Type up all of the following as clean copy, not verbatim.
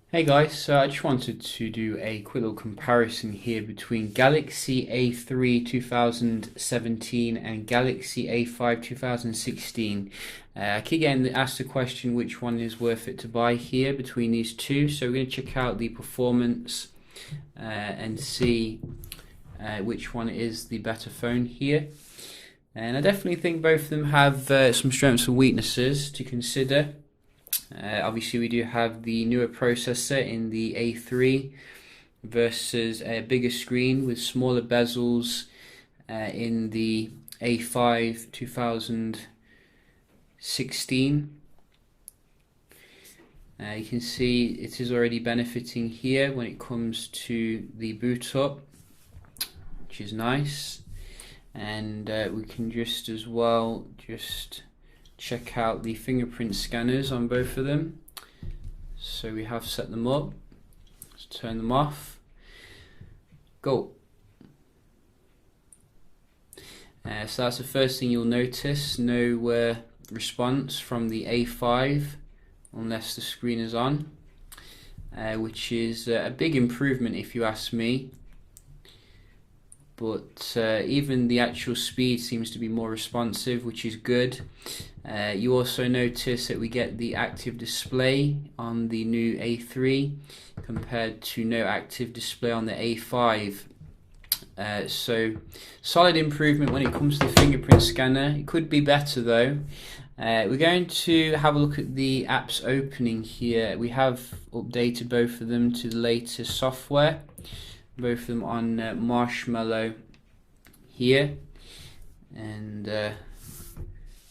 Hey guys, so I just wanted to do a quick little comparison here between Galaxy A3 2017 and Galaxy A5 2016. I keep getting asked the question which one is worth it to buy here between these two, so we're going to check out the performance and see which one is the better phone here. And I definitely think both of them have some strengths and weaknesses to consider. Obviously we do have the newer processor in the A3 versus a bigger screen with smaller bezels in the A5 2016. You can see it is already benefiting here when it comes to the boot up, which is nice. And we can just as well check out the fingerprint scanners on both of them. So we have set them up. Let's turn them off. Go. So that's the first thing you'll notice. No response from the A5 unless the screen is on, which is a big improvement if you ask me. But even the actual speed seems to be more responsive, which is good. You also notice that we get the active display on the new A3 compared to no active display on the A5. So solid improvement when it comes to the fingerprint scanner. It could be better though. We're going to have a look at the apps opening here. We have updated both of them to the latest software. Both of them on Marshmallow here, and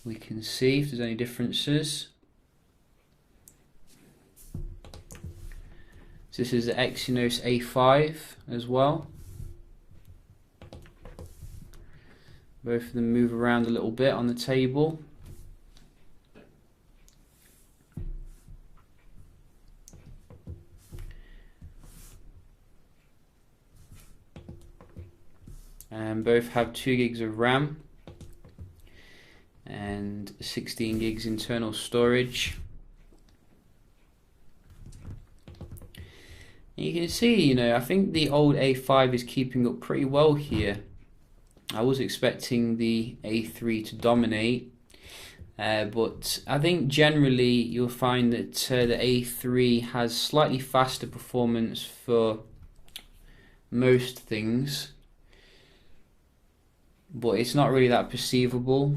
we can see if there's any differences. So this is the Exynos A5 as well. Both of them move around a little bit on the table. And both have 2 gigs of RAM and 16 gigs internal storage. And you can see, I think the old A5 is keeping up pretty well here. I was expecting the A3 to dominate, but I think generally you'll find that the A3 has slightly faster performance for most things, but it's not really that perceivable.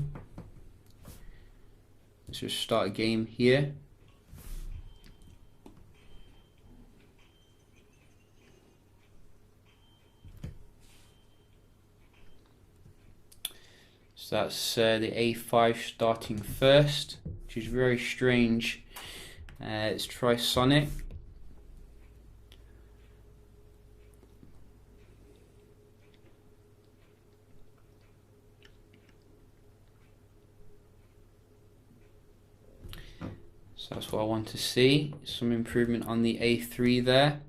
Let's just start a game here. So that's the A5 starting first, which is very strange. Let's try Sonic. So that's what I want to see, some improvement on the A3 there.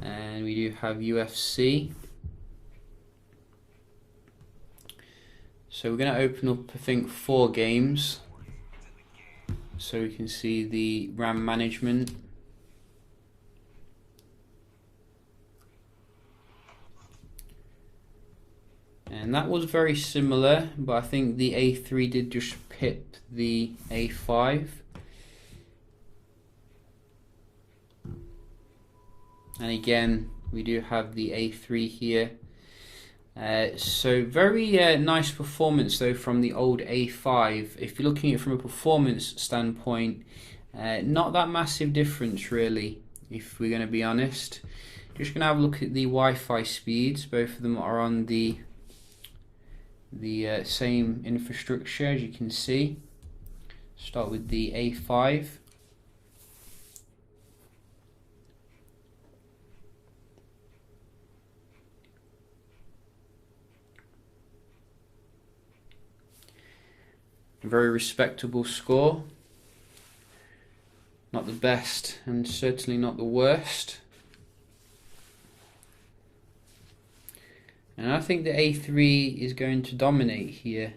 And we do have UFC. So we're going to open up, I think, 4 games, so we can see the RAM management. And that was very similar, but I think the A3 did just pip the A5. And again, we do have the A3 here. So very nice performance though from the old A5. If you're looking at it from a performance standpoint, not that massive difference really, if we're going to be honest. Just going to have a look at the Wi-Fi speeds. Both of them are on the same infrastructure, as you can see. Start with the A5. Very respectable score. Not the best and certainly not the worst. And I think the A3 is going to dominate here.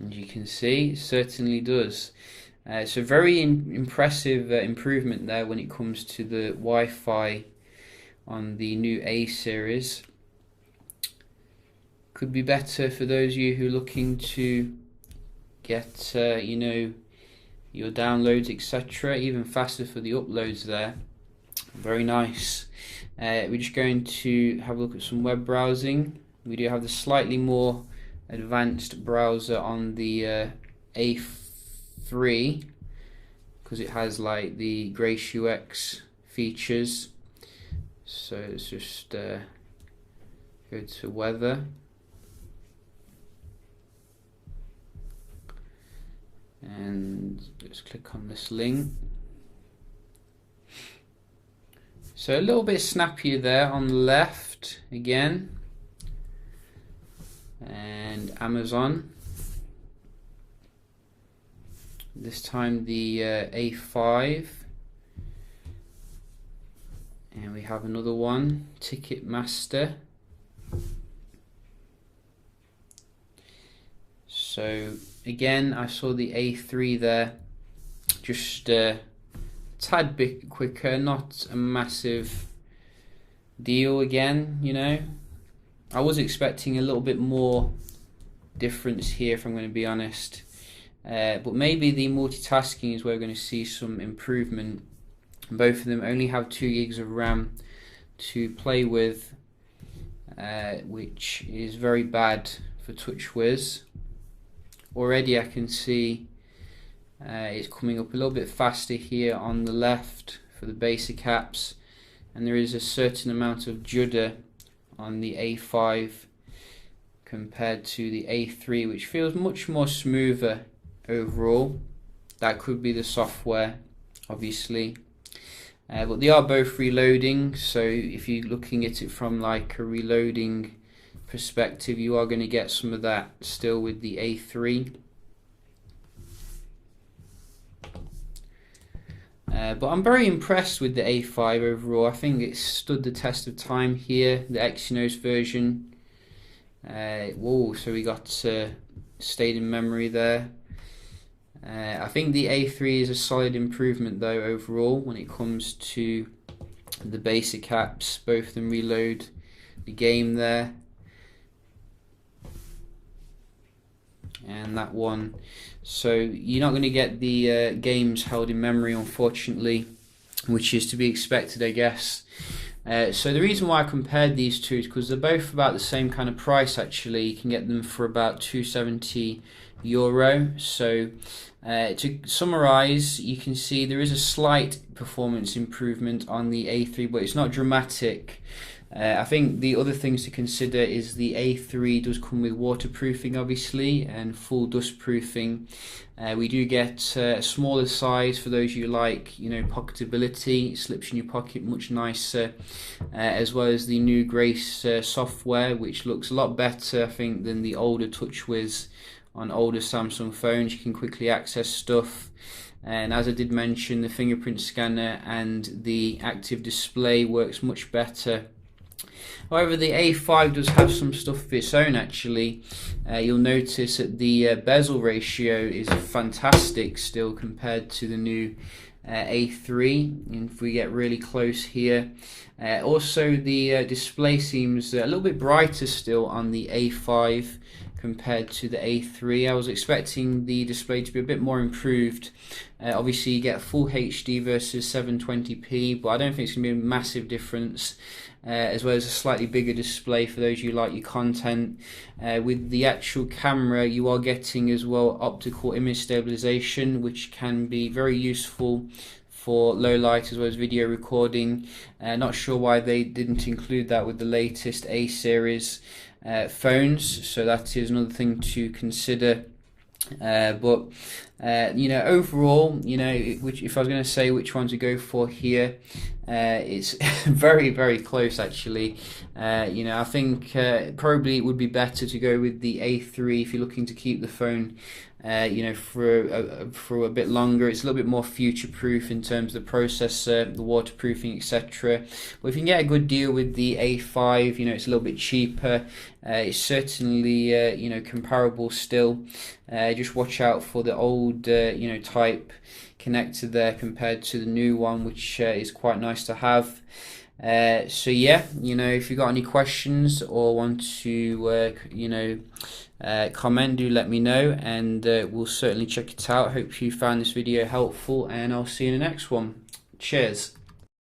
as you can see, it certainly does. So very impressive improvement there when it comes to the Wi-Fi on the new A series. Could be better for those of you who are looking to get you know, your downloads, etc. Even faster for the uploads there. Very nice. We're just going to have a look at some web browsing. We do have the slightly more advanced browser on the A3 because it has like the Grace UX features. So let's just go to weather. And let's click on this link. So a little bit snappier there on the left again. And Amazon. This time the A5. And we have another one, Ticketmaster. So again, I saw the A3 there, just a tad bit quicker, not a massive deal again, you know. I was expecting a little bit more difference here, if I'm going to be honest. But maybe the multitasking is where we're going to see some improvement. Both of them only have 2 gigs of RAM to play with, which is very bad for TouchWiz. Already I can see it's coming up a little bit faster here on the left for the basic apps, and there is a certain amount of judder on the A5 compared to the A3, which feels much more smoother overall. That could be the software, obviously, but they are both reloading, so if you're looking at it from like a reloading perspective, you are going to get some of that still with the A3. But I'm very impressed with the A5 overall. I think it's stood the test of time here, the Exynos version. Whoa, so we got stayed in memory there. I think the A3 is a solid improvement though overall when it comes to the basic apps. Both of them reload the game there. And that one, so you're not going to get the games held in memory, unfortunately, which is to be expected, I guess. So the reason why I compared these two is because they're both about the same kind of price. Actually, you can get them for about €270. So to summarize, you can see there is a slight performance improvement on the A3, but it's not dramatic. I think the other things to consider is the A3 does come with waterproofing, obviously, and full dust proofing. We do get a smaller size for those you like, you know, pocketability. It slips in your pocket much nicer, as well as the new Grace software, which looks a lot better, I think, than the older TouchWiz on older Samsung phones. You can quickly access stuff. And as I did mention, the fingerprint scanner and the active display works much better. However, the A5 does have some stuff of its own actually. You'll notice that the bezel ratio is fantastic still compared to the new A3. And if we get really close here, also the display seems a little bit brighter still on the A5 compared to the A3. I was expecting the display to be a bit more improved. Obviously you get full HD versus 720p, but I don't think it's going to be a massive difference. As well as a slightly bigger display for those who like your content. With the actual camera, you are getting as well optical image stabilization, which can be very useful for low light as well as video recording. Not sure why they didn't include that with the latest A series phones, so that is another thing to consider. But Overall, which if I was going to say which one to go for here, it's very, very close actually. I think probably it would be better to go with the A3 if you're looking to keep the phone for a bit longer. It's a little bit more future-proof in terms of the processor, the waterproofing, etc. But if you can get a good deal with the A5, it's a little bit cheaper. It's certainly comparable still. Just watch out for the old type connector there compared to the new one, which is quite nice to have. So yeah, if you got any questions or want to comment, do let me know, and we'll certainly check it out. Hope you found this video helpful, and I'll see you in the next one. Cheers.